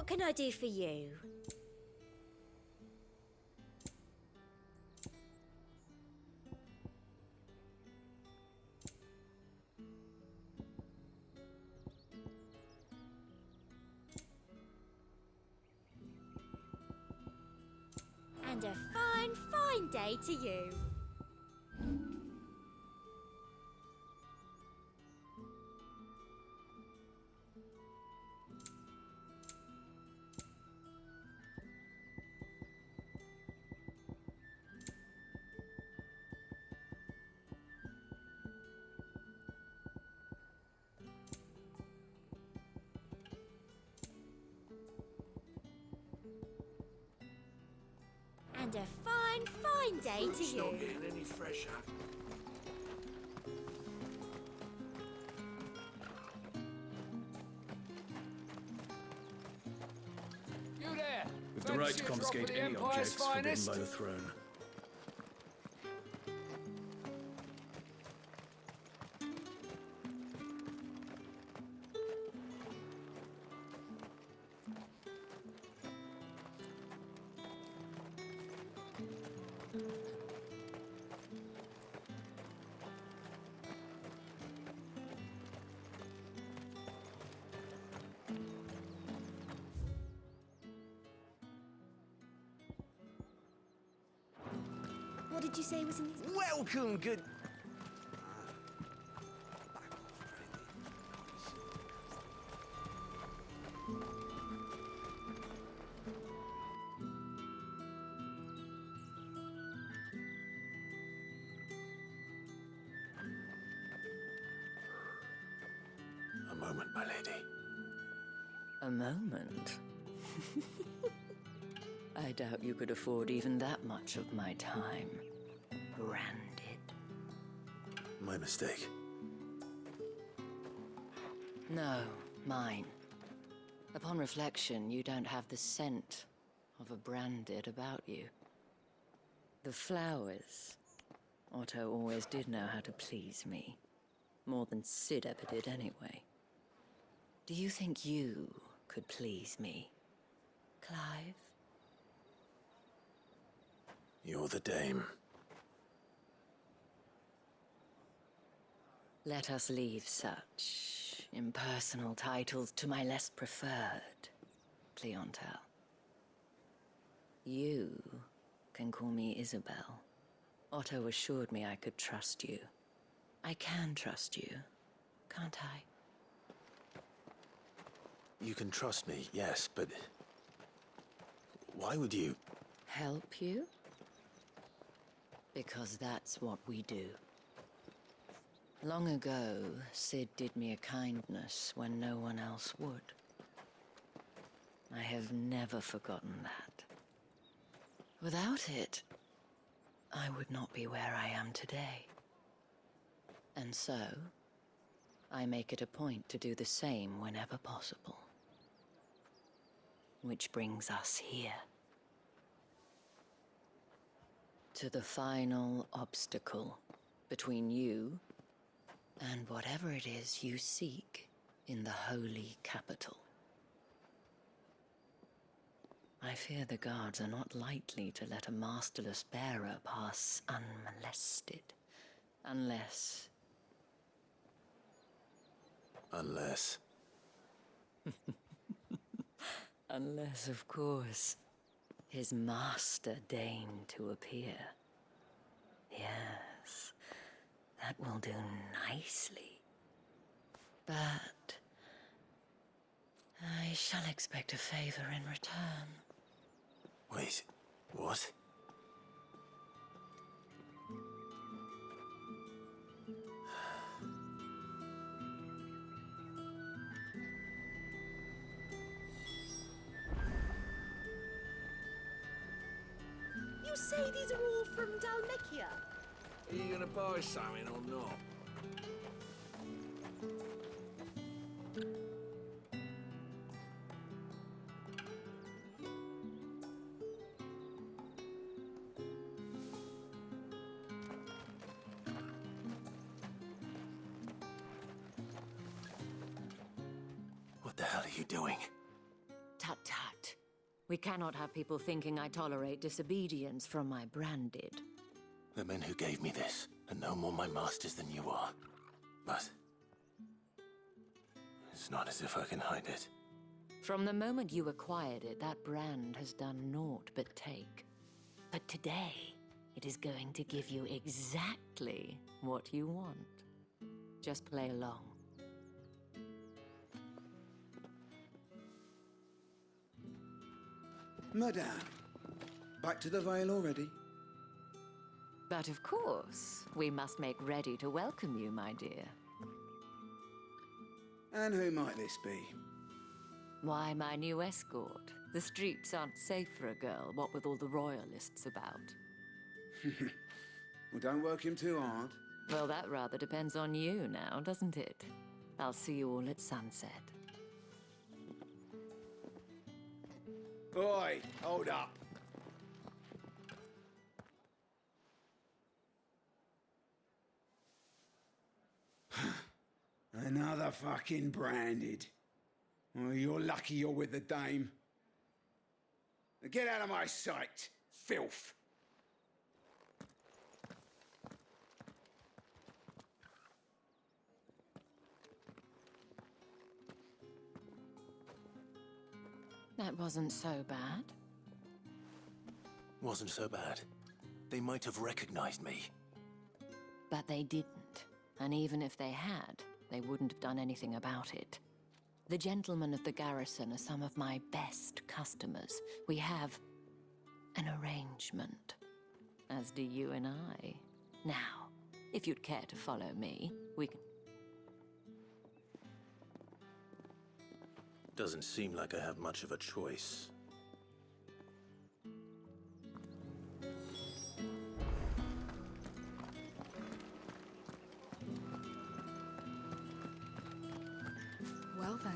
can I do for you? And a fine, fine day to you. And a fine, fine day to Fruit's you. not getting any fresher. You there? With the right to confiscate any objects forbidden by the throne. What did you say was in these? Welcome, good... A moment, my lady. A moment? I doubt you could afford even that much of my time. Branded. My mistake. No, mine. Upon reflection, you don't have the scent of a branded about you. The flowers. Otto always did know how to please me. More than Sid ever did anyway. Do you think you could please me, Clive? You're the dame. Let us leave such impersonal titles to my less preferred clientele. You can call me Isabel. Otto assured me I could trust you. I can trust you, can't I? You can trust me, yes, but... why would you? Help you? Because that's what we do. Long ago, Sid did me a kindness when no one else would. I have never forgotten that. Without it, I would not be where I am today. And so, I make it a point to do the same whenever possible. Which brings us here. To the final obstacle between you and whatever it is you seek in the holy capital. I fear the guards are not likely to let a masterless bearer pass unmolested, unless... Unless... Unless, of course, his master deigned to appear. Yes, that will do nicely. But I shall expect a favor in return. Wait, what? You say these are all from Dalmekia? Are you gonna buy something or not? What the hell are you doing? Tut-tut. We cannot have people thinking I tolerate disobedience from my branded. The men who gave me this are no more my masters than you are. But it's not as if I can hide it. From the moment you acquired it, that brand has done naught but take. But today, it is going to give you exactly what you want. Just play along. Madame, back to the Vale already? But of course, we must make ready to welcome you, my dear. And who might this be? Why, my new escort. The streets aren't safe for a girl, what with all the royalists about. Well, don't work him too hard. Well, that rather depends on you now, doesn't it? I'll see you all at sunset. Oi, hold up. Another fucking branded. Well, you're lucky you're with the dame. Get out of my sight, filth. That wasn't so bad. Wasn't so bad. They might have recognized me. But they didn't. And even if they had, they wouldn't have done anything about it. The gentlemen of the garrison are some of my best customers. We have an arrangement, as do you and I. Now, if you'd care to follow me, we can... Doesn't seem like I have much of a choice. Well then,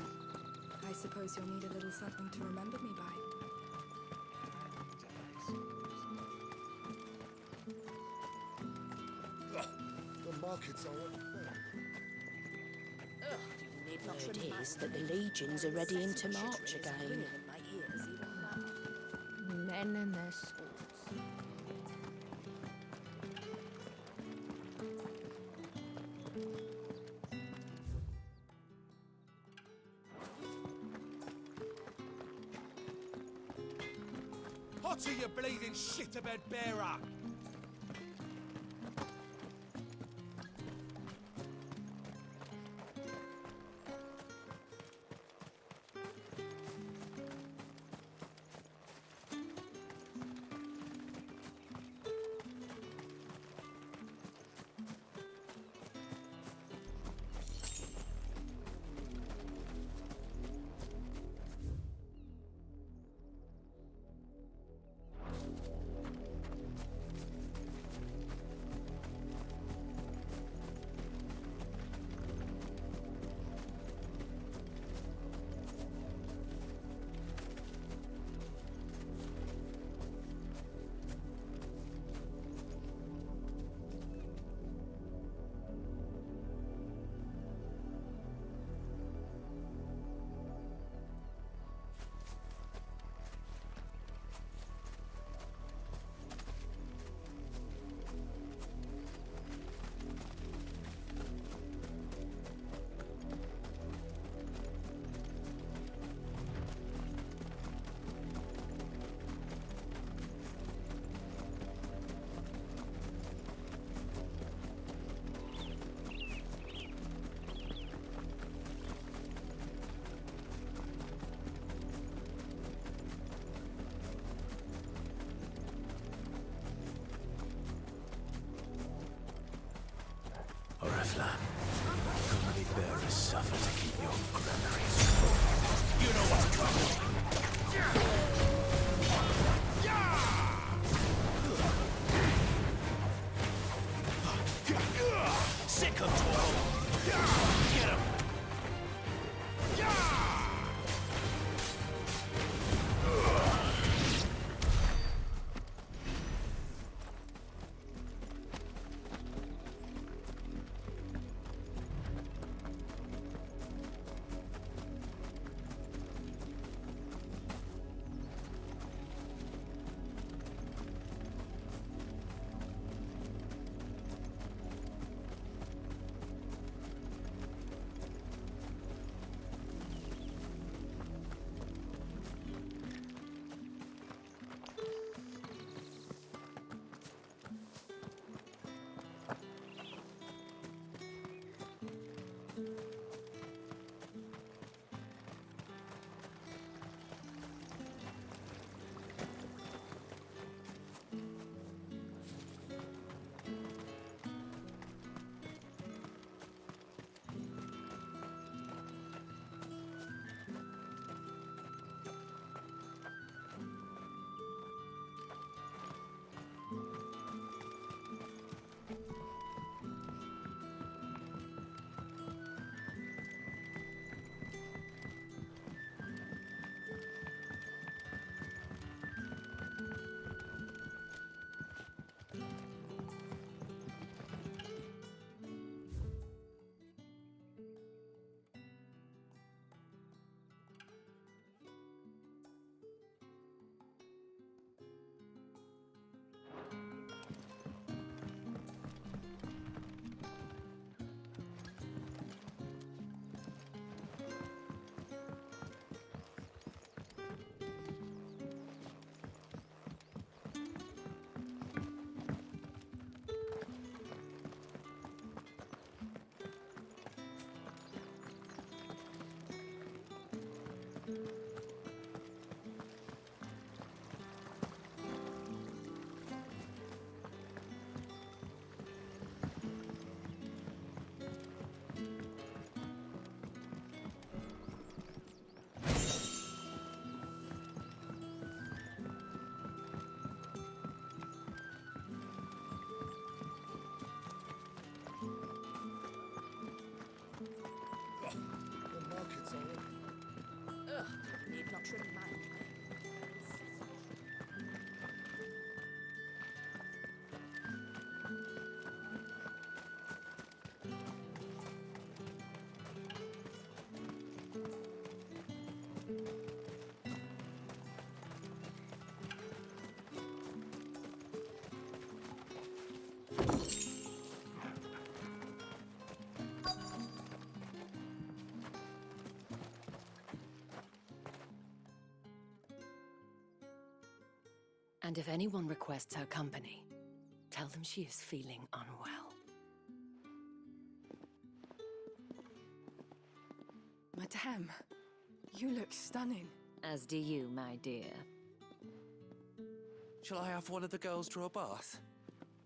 I suppose you'll need a little something to remember me by. The markets are what Word is that the legions are ready into march again. Men and their swords. Hotter, you bleeding shitabed bearer! Oriflamme, how many bearers suffer to keep your granaries full? You know what's coming! Sick of trouble! Get him! And if anyone requests her company, tell them she is feeling unwell. Madame, you look stunning. As do you, my dear. Shall I have one of the girls draw a bath?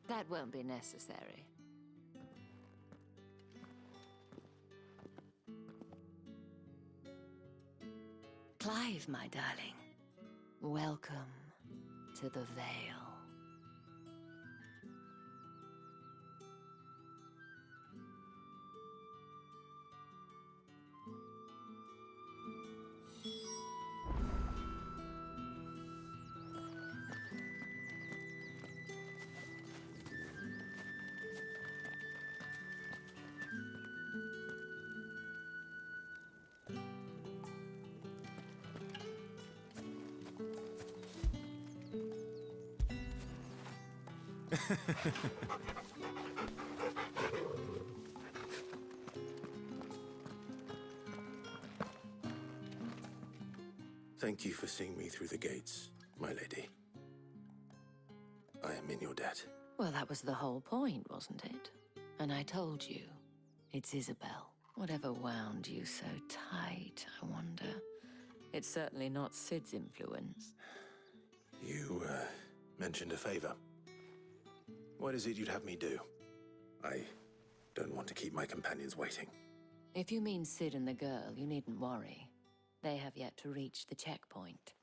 That won't be necessary. Clive, my darling. Welcome to the Vale. Thank you for seeing me through the gates, my lady. I am in your debt. Well, that was the whole point, wasn't it? And I told you, it's Isabel. Whatever wound you so tight, I wonder. It's certainly not Sid's influence. You, mentioned a favor. What is it you'd have me do? I don't want to keep my companions waiting. If you mean Sid and the girl, you needn't worry. They have yet to reach the checkpoint.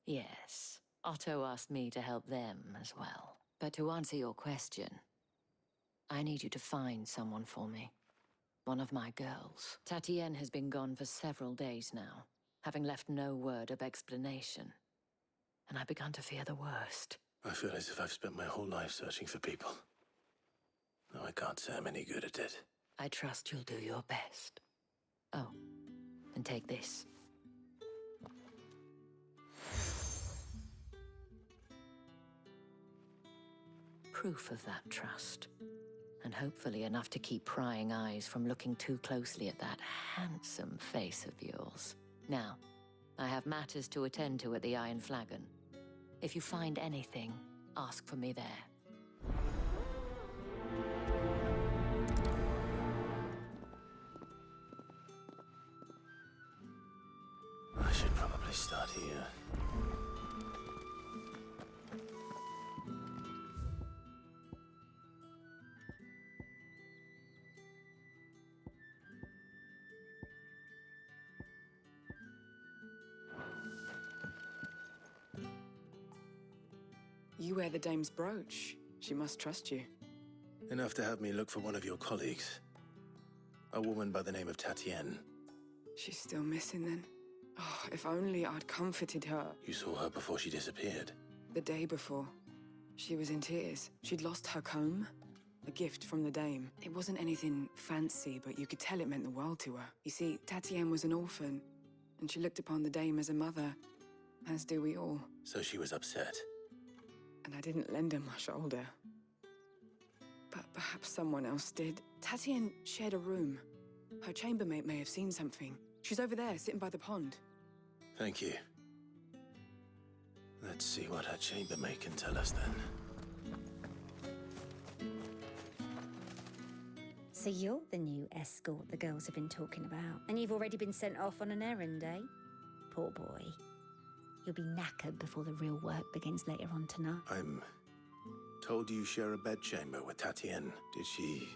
Yes, Otto asked me to help them as well. But to answer your question, I need you to find someone for me. One of my girls. Tatienne has been gone for several days now, having left no word of explanation. And I've begun to fear the worst. I feel as if I've spent my whole life searching for people. No, I can't say I'm any good at it. I trust you'll do your best. Oh, and take this. Proof of that trust. And hopefully enough to keep prying eyes from looking too closely at that handsome face of yours. Now, I have matters to attend to at the Iron Flagon. If you find anything, ask for me there. I should probably start here. You wear the dame's brooch. She must trust you. Enough to have me look for one of your colleagues. A woman by the name of Tatienne. She's still missing then. Oh, if only I'd comforted her. You saw her before she disappeared. The day before. She was in tears. She'd lost her comb. A gift from the dame. It wasn't anything fancy, but you could tell it meant the world to her. You see, Tatienne was an orphan, and she looked upon the dame as a mother, as do we all. So she was upset. And I didn't lend her my shoulder. But perhaps someone else did. Tatienne shared a room. Her chambermaid may have seen something. She's over there, sitting by the pond. Thank you. Let's see what her chambermaid can tell us then. So you're the new escort the girls have been talking about. And you've already been sent off on an errand, eh? Poor boy. You'll be knackered before the real work begins later on tonight. I'm told you share a bedchamber with Tatienne. Did she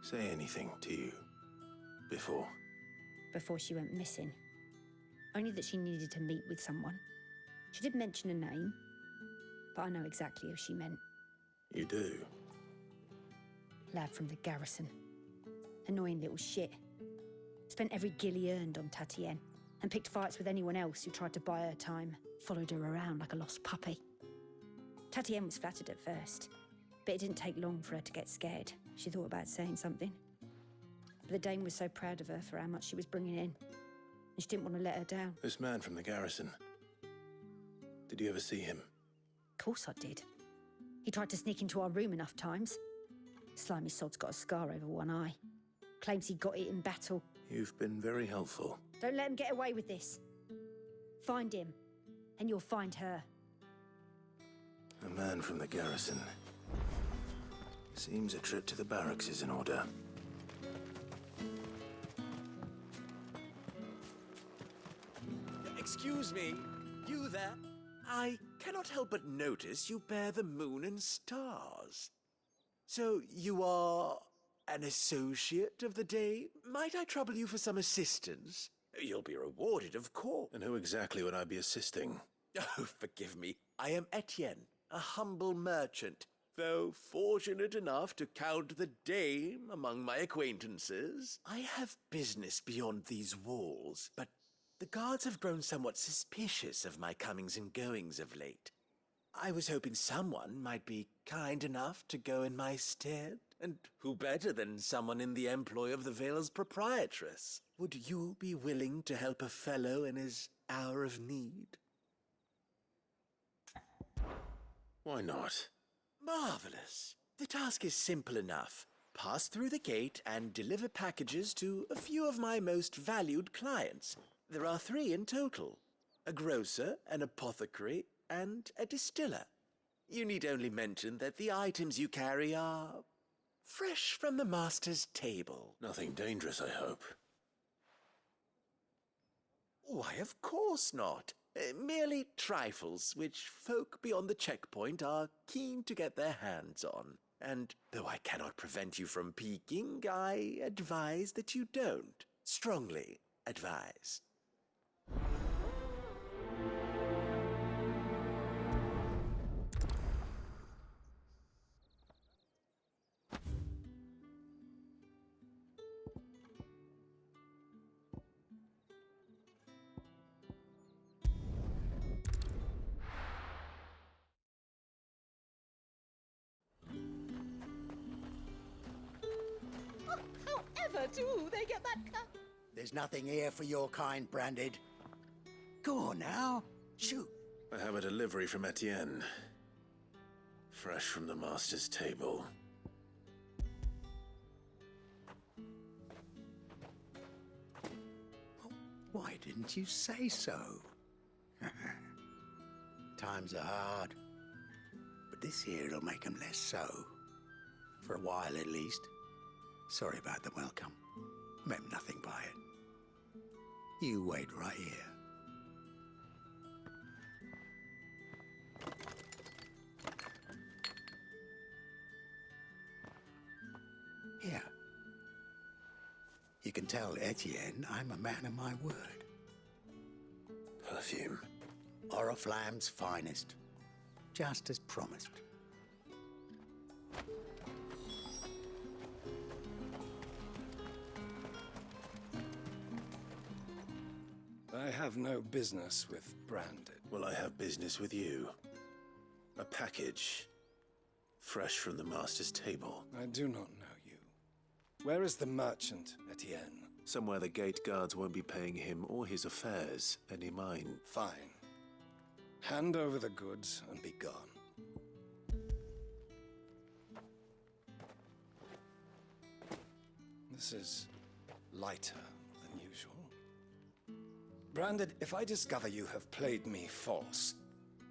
say anything to you before? Before she went missing. Only that she needed to meet with someone. She did mention a name, but I know exactly who she meant. You do? Lad from the garrison. Annoying little shit. Spent every guil he earned on Tatienne, and picked fights with anyone else who tried to buy her time. Followed her around like a lost puppy. Tatienne was flattered at first, but it didn't take long for her to get scared. She thought about saying something. But the dame was so proud of her for how much she was bringing in, and she didn't want to let her down. This man from the garrison. Did you ever see him? Of course I did. He tried to sneak into our room enough times. Slimy sod's got a scar over one eye. Claims he got it in battle. You've been very helpful. Don't let him get away with this. Find him, and you'll find her. A man from the garrison. Seems a trip to the barracks is in order. Excuse me, you there? I cannot help but notice you bear the moon and stars. So you are an associate of the day? Might I trouble you for some assistance? You'll be rewarded, of course. And who exactly would I be assisting? Oh, forgive me. I am Etienne, a humble merchant, though fortunate enough to count the dame among my acquaintances. I have business beyond these walls, but the guards have grown somewhat suspicious of my comings and goings of late. I was hoping someone might be kind enough to go in my stead, and who better than someone in the employ of the Vale's proprietress? Would you be willing to help a fellow in his hour of need? Why not? Marvelous. The task is simple enough. Pass through the gate and deliver packages to a few of my most valued clients. There are 3 in total. A grocer, an apothecary, and a distiller. You need only mention that the items you carry are fresh from the master's table. Nothing dangerous, I hope. Why, of course not. Merely trifles which folk beyond the checkpoint are keen to get their hands on. And though I cannot prevent you from peeking, I advise that you don't. Strongly advise. However do they get that cut? There's nothing here for your kind, Branded. Go on now. Shoot. I have a delivery from Etienne. Fresh from the master's table. Why didn't you say so? Times are hard. But this here'll make 'em less so. For a while, at least. Sorry about the welcome. Meant nothing by it. You wait right here. Here. You can tell Etienne I'm a man of my word. Perfume. Oriflamme's finest. Just as promised. I have no business with Branded. Well, I have business with you. A package. Fresh from the master's table. I do not know you. Where is the merchant, Etienne? Somewhere the gate guards won't be paying him or his affairs any mind. Fine. Hand over the goods and be gone. This is lighter than usual. Branded, if I discover you have played me false...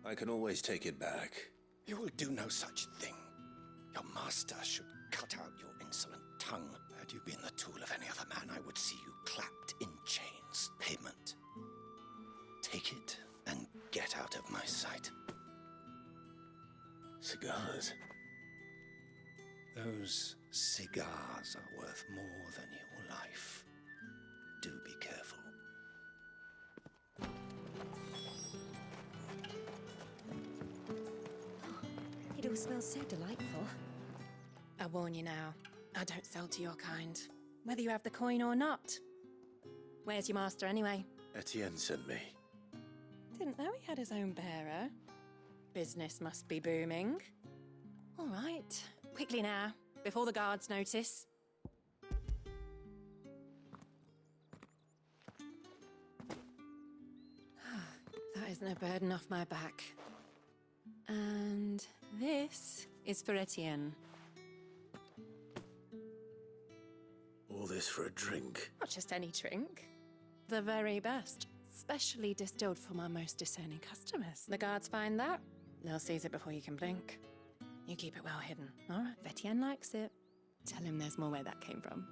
I can always take it back. You will do no such thing. Your master should cut out your insolent tongue. Had you been the tool of any other man, I would see you clapped in chains. Payment. Take it and get out of my sight. Cigars. Those cigars are worth more than your life. Do be careful. It all smells so delightful. I warn you now, I don't sell to your kind, whether you have the coin or not. Where's your master anyway? Etienne sent me. Didn't know he had his own bearer. Business must be booming. All right, quickly now, before the guards notice. That is no burden off my back. And this is for Etienne. All this for a drink. Not just any drink. The very best. Specially distilled from our most discerning customers. The guards find that, they'll seize it before you can blink. You keep it well hidden, all right? Etienne likes it. Tell him there's more where that came from.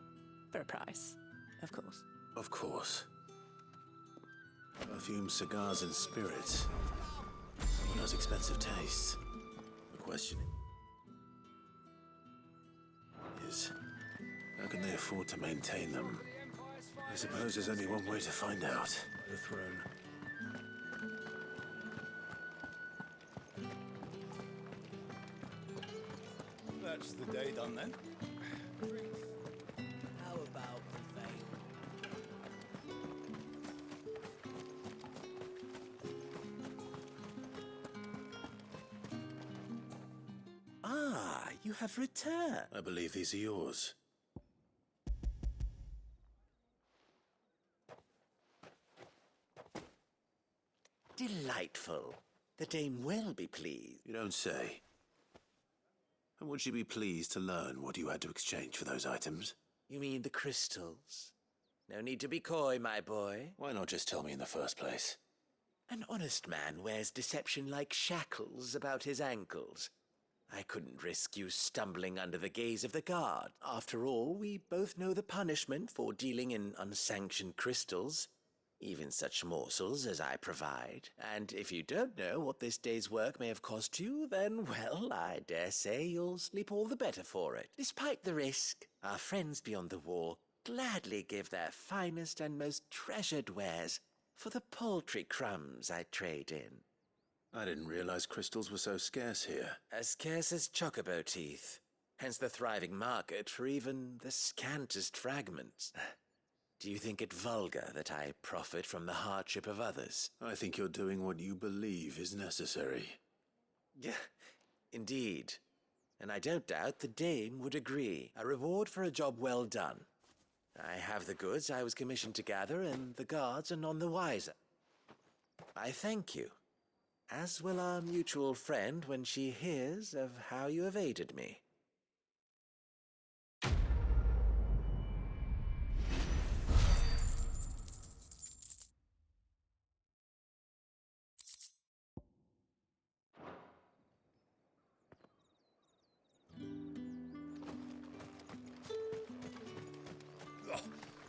For a price, of course. Of course. Perfume, cigars, and spirits. Someone has expensive tastes. The question is, how can they afford to maintain them? I suppose there's only one way to find out. The throne. That's the day done then. How about the veil? Ah, you have returned. I believe these are yours. Delightful. The dame will be pleased. You don't say. And would she be pleased to learn what you had to exchange for those items? You mean the crystals? No need to be coy, my boy. Why not just tell me in the first place? An honest man wears deception like shackles about his ankles. I couldn't risk you stumbling under the gaze of the guard. After all, we both know the punishment for dealing in unsanctioned crystals. Even such morsels as I provide. And if you don't know what this day's work may have cost you, then, well, I dare say you'll sleep all the better for it. Despite the risk, our friends beyond the wall gladly give their finest and most treasured wares for the paltry crumbs I trade in. I didn't realize crystals were so scarce here. As scarce as chocobo teeth. Hence the thriving market for even the scantest fragments. Do you think it vulgar that I profit from the hardship of others? I think you're doing what you believe is necessary. Yeah, indeed. And I don't doubt the dame would agree. A reward for a job well done. I have the goods I was commissioned to gather, and the guards are none the wiser. I thank you, as will our mutual friend when she hears of how you have aided me.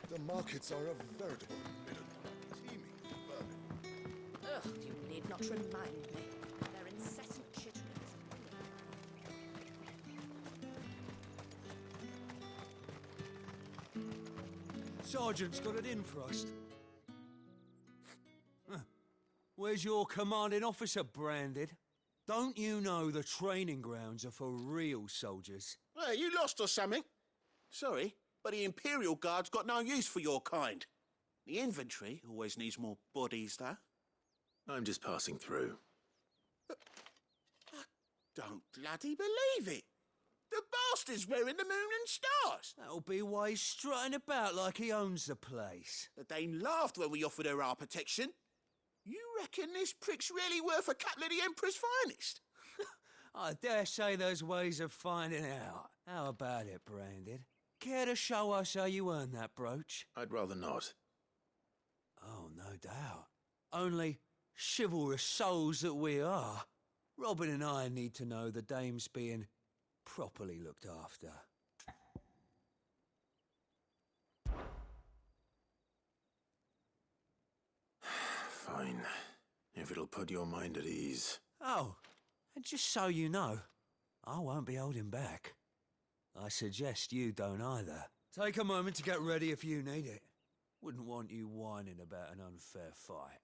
The markets are a veritable middle, teeming with vermin. Ugh, you need not remind me. Their incessant chitterings. Sergeant's got it in for us. Huh. Where's your commanding officer, Branded? Don't you know the training grounds are for real soldiers? Hey, you lost or something? Sorry, but the Imperial Guard's got no use for your kind. The infantry always needs more bodies, though. I'm just passing through. I don't bloody believe it. The bastard's wearing the moon and stars. That'll be why he's strutting about like he owns the place. The Dane laughed when we offered her our protection. You reckon this prick's really worth a couple of the Emperor's finest? I dare say there's ways of finding out. How about it, Branded? Care to show us how you earned that brooch? I'd rather not. Oh, no doubt. Only chivalrous souls that we are, Robin and I need to know the dame's being properly looked after. Fine. If it'll put your mind at ease. Oh, and just so you know, I won't be holding back. I suggest you don't either. Take a moment to get ready if you need it. Wouldn't want you whining about an unfair fight.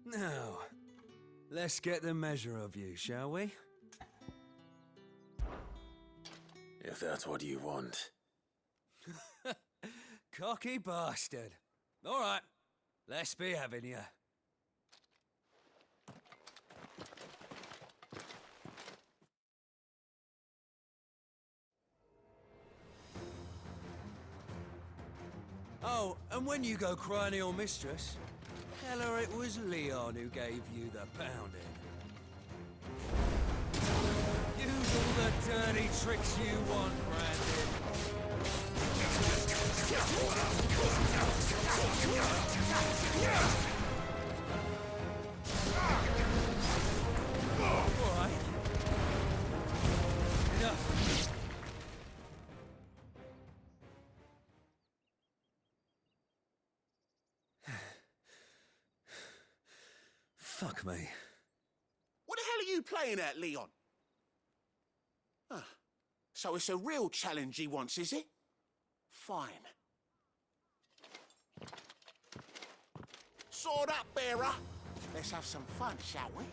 Now, let's get the measure of you, shall we? If that's what you want. Cocky bastard. All right, let's be having you. Oh, and when you go crying to your mistress, Tell her it was Leon who gave you the pounding. Use all the dirty tricks you want, Brandon. All right. Enough. Fuck me. What the hell are you playing at, Leon? Ah, so it's a real challenge he wants, is it? Fine. Sword up, bearer. Let's have some fun, shall we?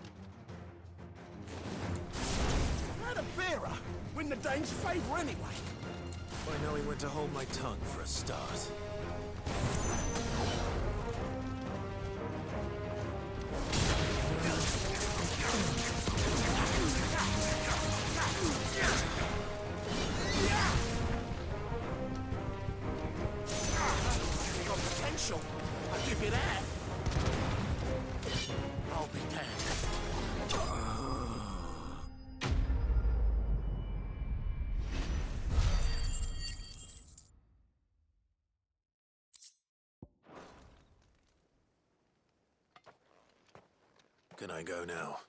How'd a bearer win the Dane's favour anyway? By knowing when to hold my tongue for a start. Got potential. I'll give you that. I'll be damned. Can I go now?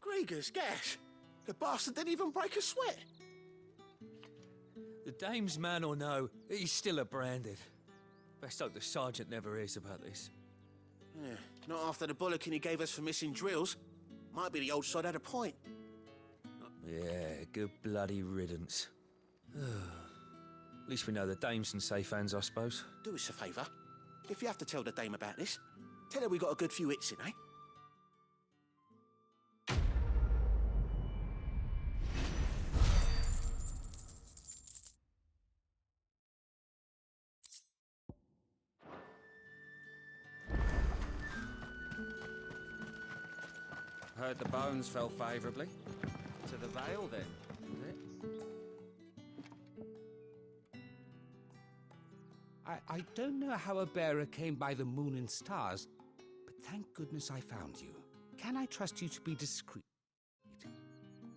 Grieger's gas. The bastard didn't even break a sweat. The dame's man or no, he's still a branded. Best hope the sergeant never hears about this. Yeah, not after the bollocking he gave us for missing drills. Might be the old sod had a point. Yeah, good bloody riddance. At least we know the dame's in safe hands, I suppose. Do us a favour. If you have to tell the dame about this, tell her we got a good few hits in, eh? Heard the bones fell favourably. To the Vale, then, is it? I don't know how a bearer came by the moon and stars, but thank goodness I found you. Can I trust you to be discreet?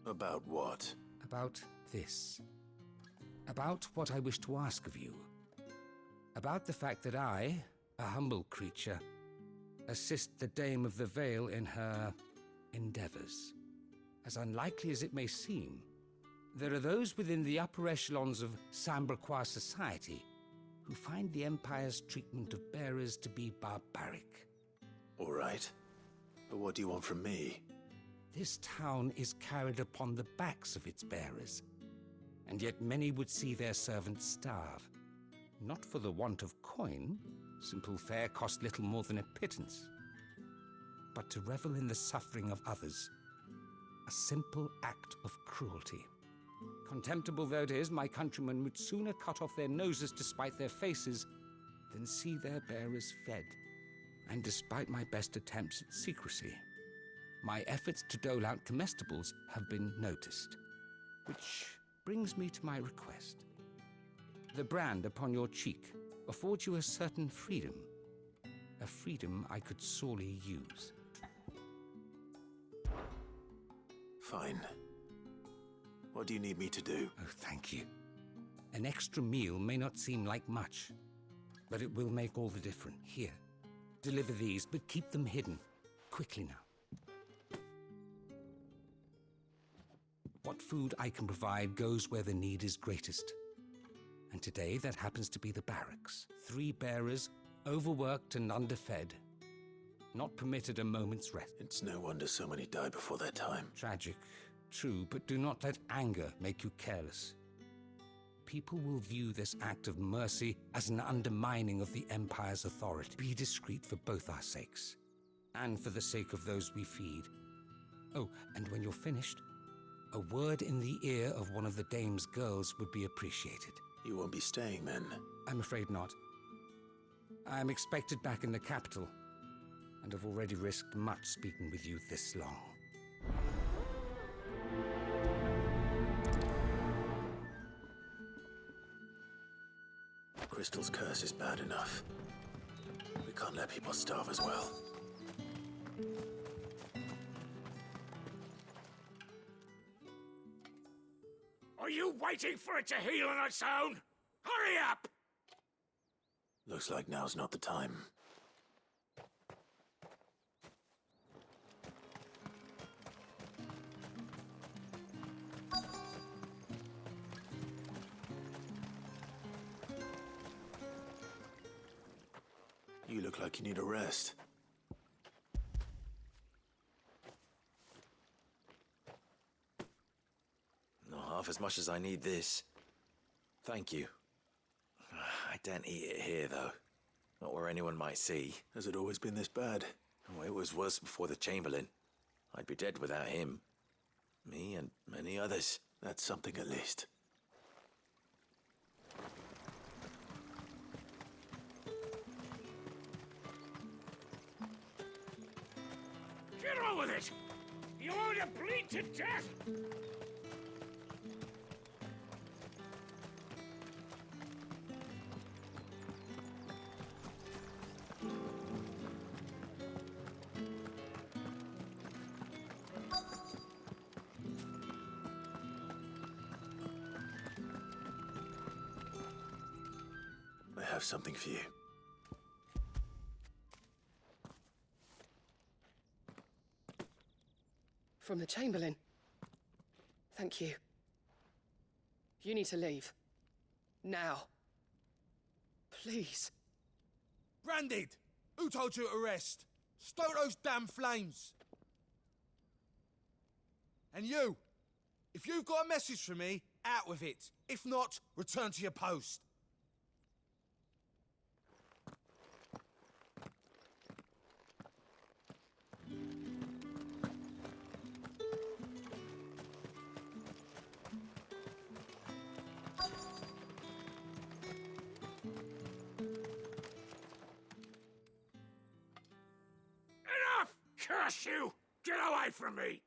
About what? About this. About what I wish to ask of you. About the fact that I, a humble creature, assist the Dame of the Vale in her endeavors. As unlikely as it may seem, there are those within the upper echelons of Samberquois society who find the Empire's treatment of bearers to be barbaric. All right. But what do you want from me? This town is carried upon the backs of its bearers, and yet many would see their servants starve. Not for the want of coin, simple fare cost little more than a pittance, but to revel in the suffering of others, a simple act of cruelty. Contemptible though it is, my countrymen would sooner cut off their noses to spite their faces than see their bearers fed. And despite my best attempts at secrecy, my efforts to dole out comestibles have been noticed. Which brings me to my request. The brand upon your cheek affords you a certain freedom, a freedom I could sorely use. Fine. What do you need me to do? Oh, thank you. An extra meal may not seem like much, but it will make all the difference. Here, deliver these, but keep them hidden. Quickly now. What food I can provide goes where the need is greatest. And today, that happens to be the barracks. 3 bearers, overworked and underfed. Not permitted a moment's rest. It's no wonder so many die before their time. Tragic, true, but do not let anger make you careless. People will view this act of mercy as an undermining of the Empire's authority. Be discreet for both our sakes, and for the sake of those we feed. Oh, and when you're finished, a word in the ear of one of the Dame's girls would be appreciated. You won't be staying, then? I'm afraid not. I'm expected back in the capital, and have already risked much speaking with you this long. Crystal's curse is bad enough. The can't let people starve as well. Are you waiting for it to heal on its own? Hurry up! Looks like now's not the time. You look like you need a rest. Not half as much as I need this. Thank you. I daren't eat it here, though. Not where anyone might see. Has it always been this bad? Oh, it was worse before the Chamberlain. I'd be dead without him. Me and many others. That's something at least. Get on with it! You want to bleed to death? I have something for you. From the Chamberlain. Thank you. You need to leave. Now. Please. Branded! Who told you to rest? Stoke those damn flames! And you! If you've got a message for me, out with it. If not, return to your post. Curse you! Get away from me!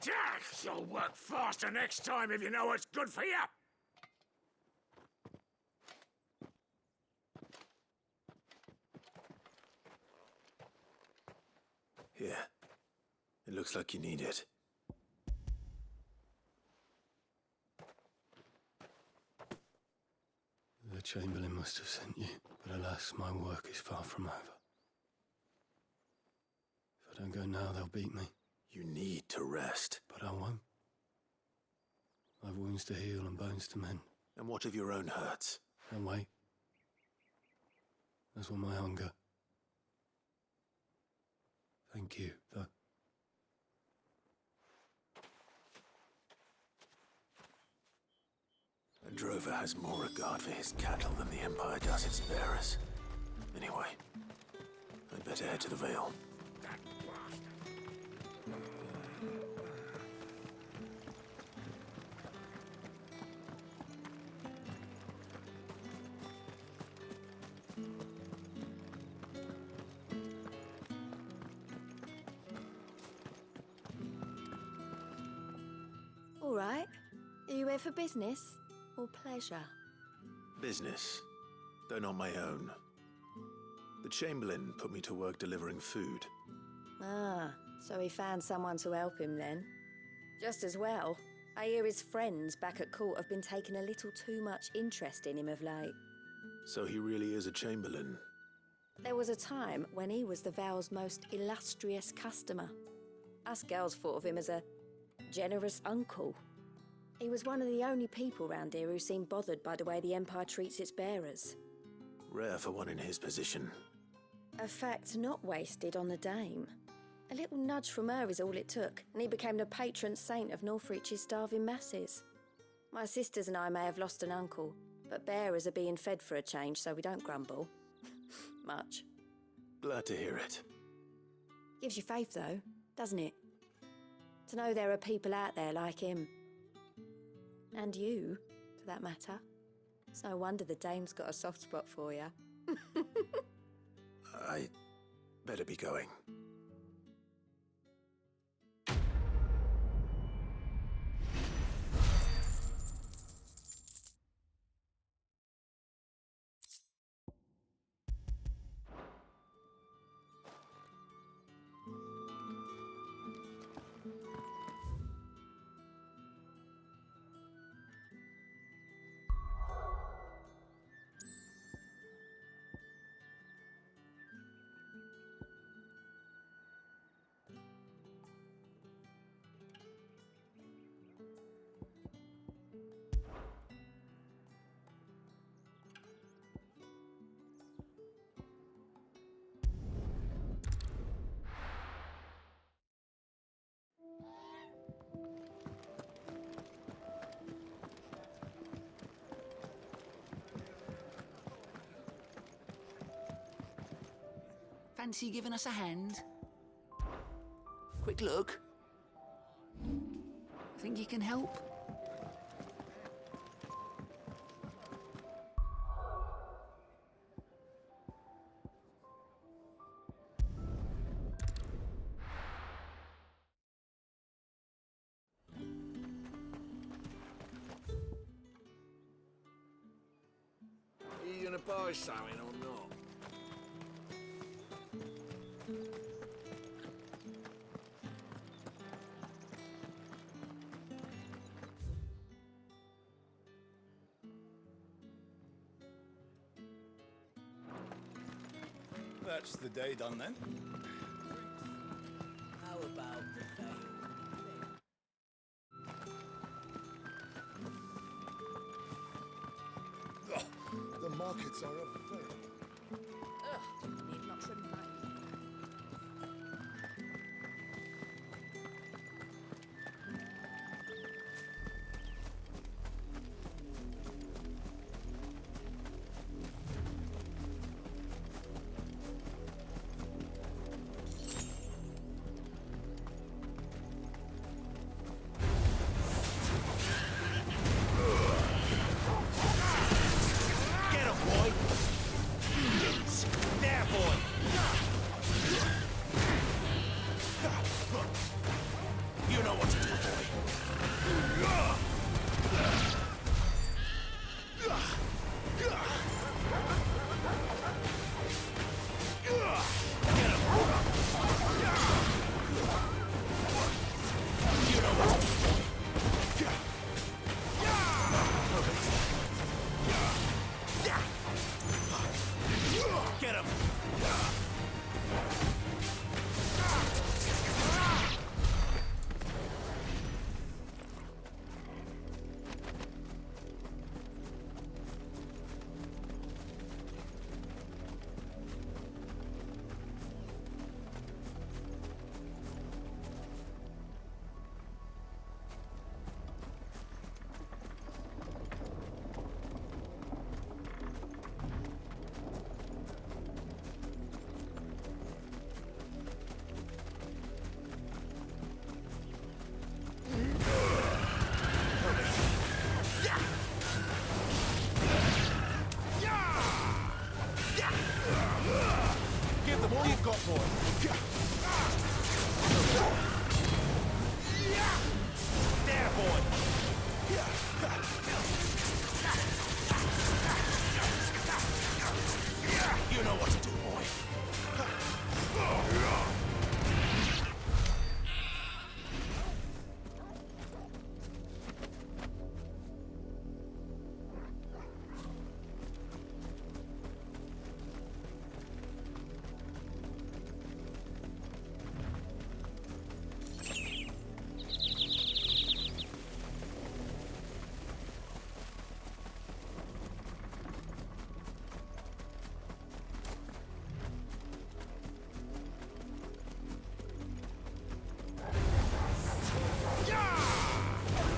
Jack, you'll work faster next time if you know what's good for you! Here. It looks like you need it. The Chamberlain must have sent you, but alas, my work is far from over. If I don't go now, they'll beat me. You need to rest. But I won't. I've wounds to heal and bones to mend. And what of your own hurts? And wait. That's what my hunger. Thank you, though. A drover has more regard for his cattle than the Empire does its bearers. Anyway, I'd better head to the Vale. All right. Are you here for business or pleasure? Business, though not my own. The Chamberlain put me to work delivering food. Ah, so he found someone to help him then. Just as well. I hear his friends back at court have been taking a little too much interest in him of late. So he really is a Chamberlain. There was a time when he was the Vale's most illustrious customer. Us girls thought of him as a generous uncle. He was one of the only people round here who seemed bothered by the way the Empire treats its bearers. Rare for one in his position. A fact not wasted on the Dame. A little nudge from her is all it took, and he became the patron saint of Northreach's starving masses. My sisters and I may have lost an uncle, but bearers are being fed for a change, so we don't grumble. Much. Glad to hear it. Gives you faith, though, doesn't it? To know there are people out there like him. And you, for that matter. It's no wonder the Dame's got a soft spot for you. I better be going. Fancy giving us a hand? Quick look. Think you can help? Are you gonna buy something or not? That's the day done then. How about the veil? The markets are a very... Ugh, need not trim that. Get him, boy! There, boy! You know what to do, Get him! Give them all you've got, boy. There, boy. You know what to do, boy.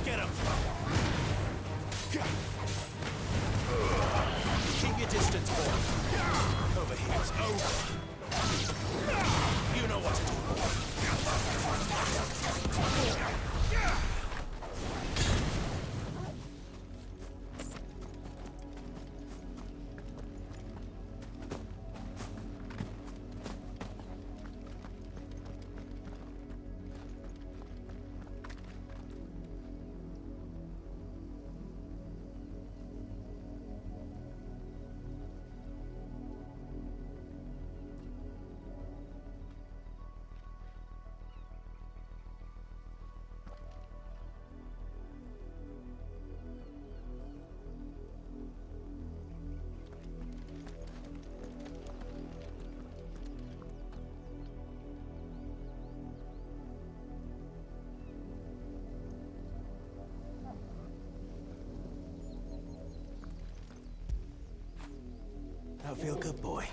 Get him! Keep your distance, boy. Over here, it's over. You know what to do. That feel good, boy.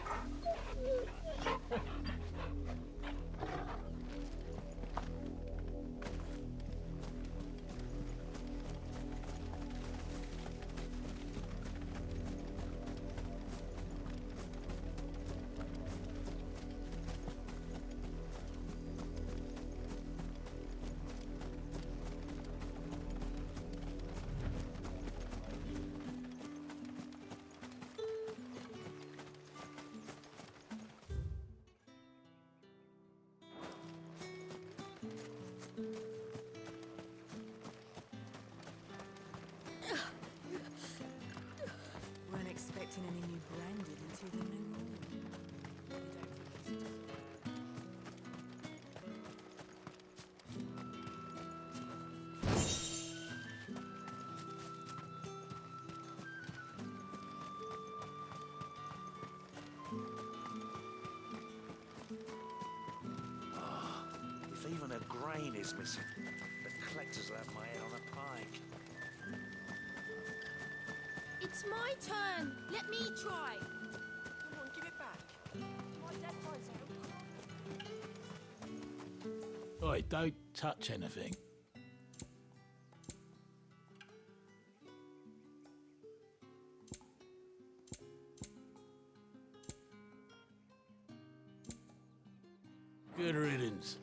is missing. The collectors will have my head on a pike. It's my turn. Let me try. Come on, give it back. My dad finds out. Oi, don't touch anything. Good riddance.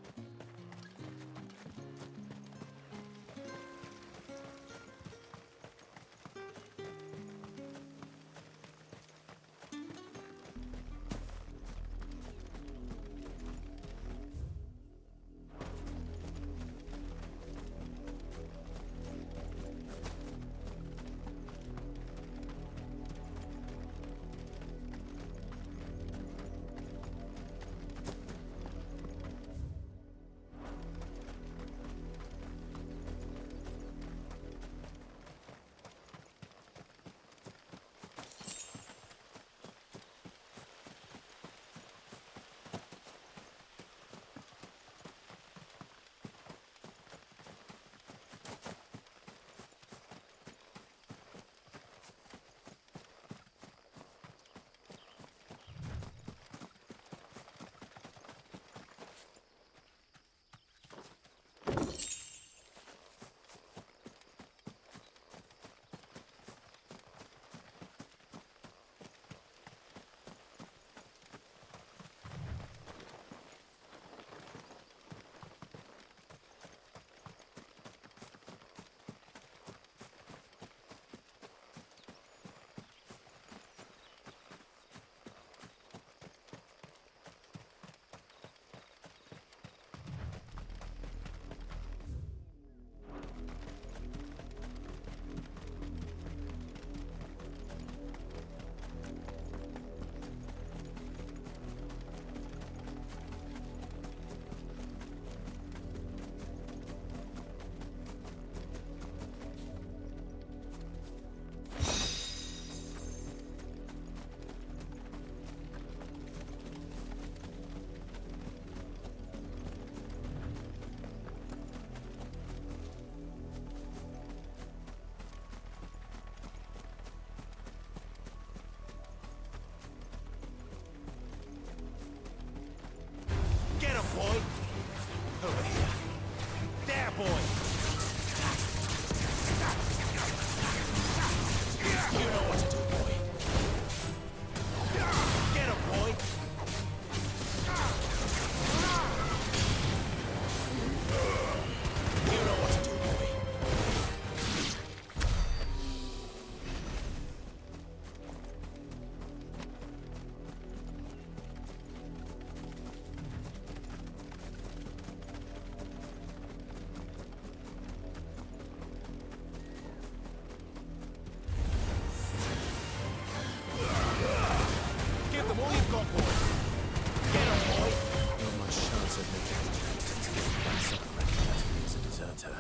Get him, boy! Over here. There, boy! You know what to do, boy. Get him, boy! You know what to do, boy. Give them all you've got, boy. Get him, boy. Not much chance of making it. Someone recognized me as a deserter.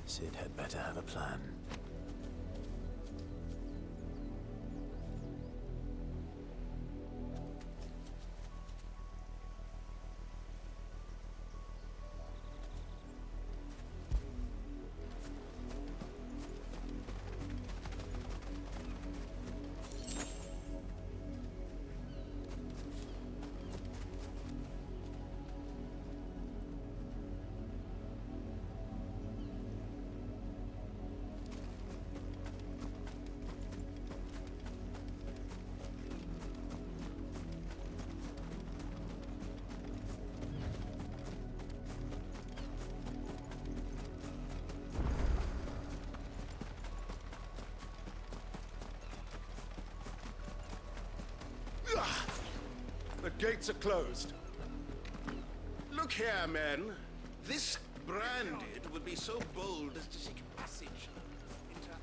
Sid had better have a plan. The gates are closed. Look here, men. This branded would be so bold as to seek passage into our...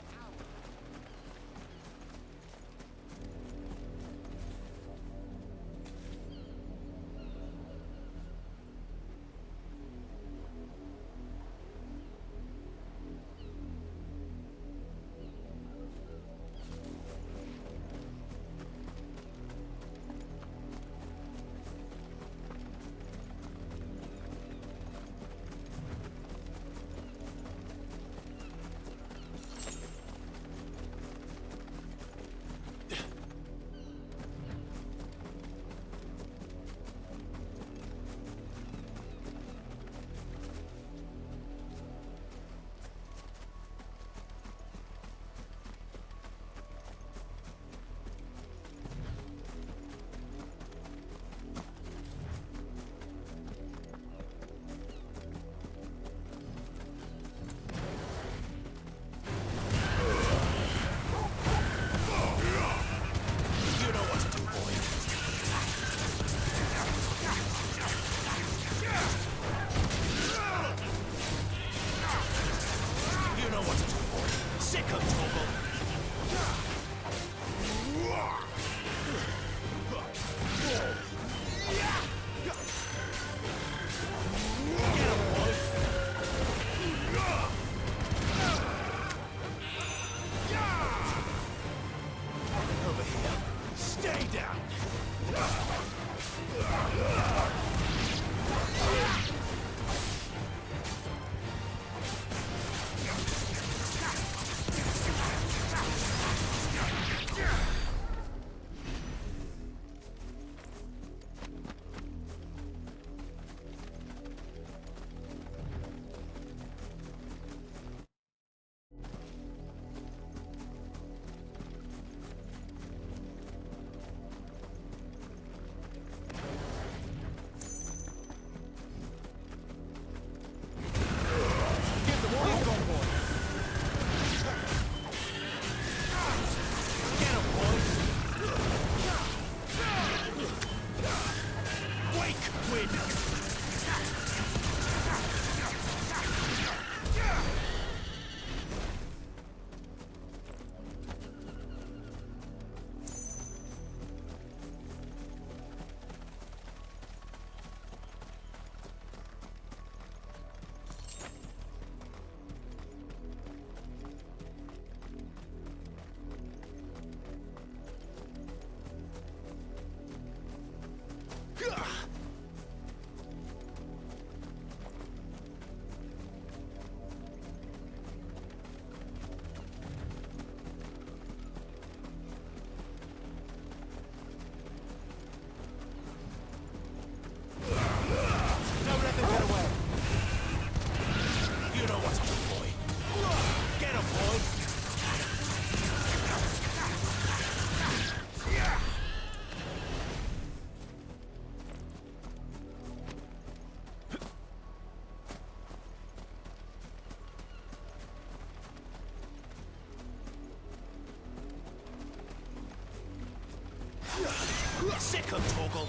Sick of Torgal.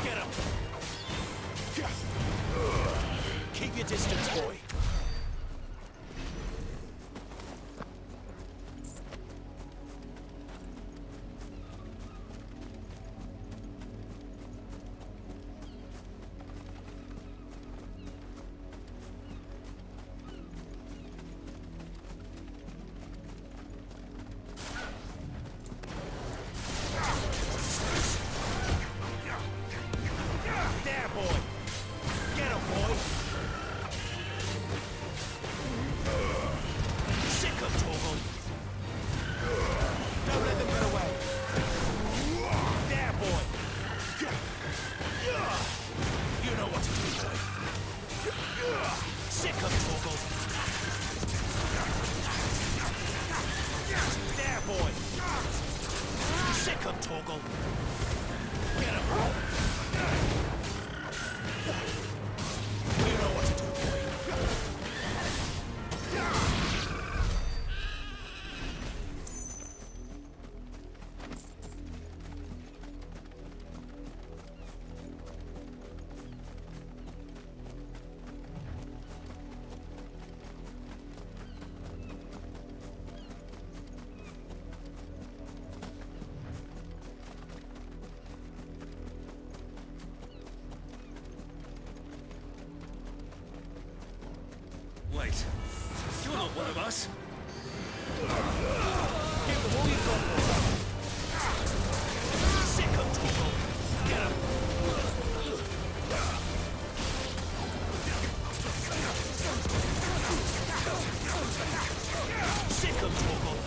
Get him. Keep your distance, boy. There, boy. Get him, boy. Sick of Torgal. Don't let them get away. There, boy. You know what to do, boy. Sick of Torgal. There, boy. Sick of Torgal. Get him. You know what to do, boy. Wait, you're not one of us. Give them all you've got. Sick of Torgal. Get him. Sick of Torgal.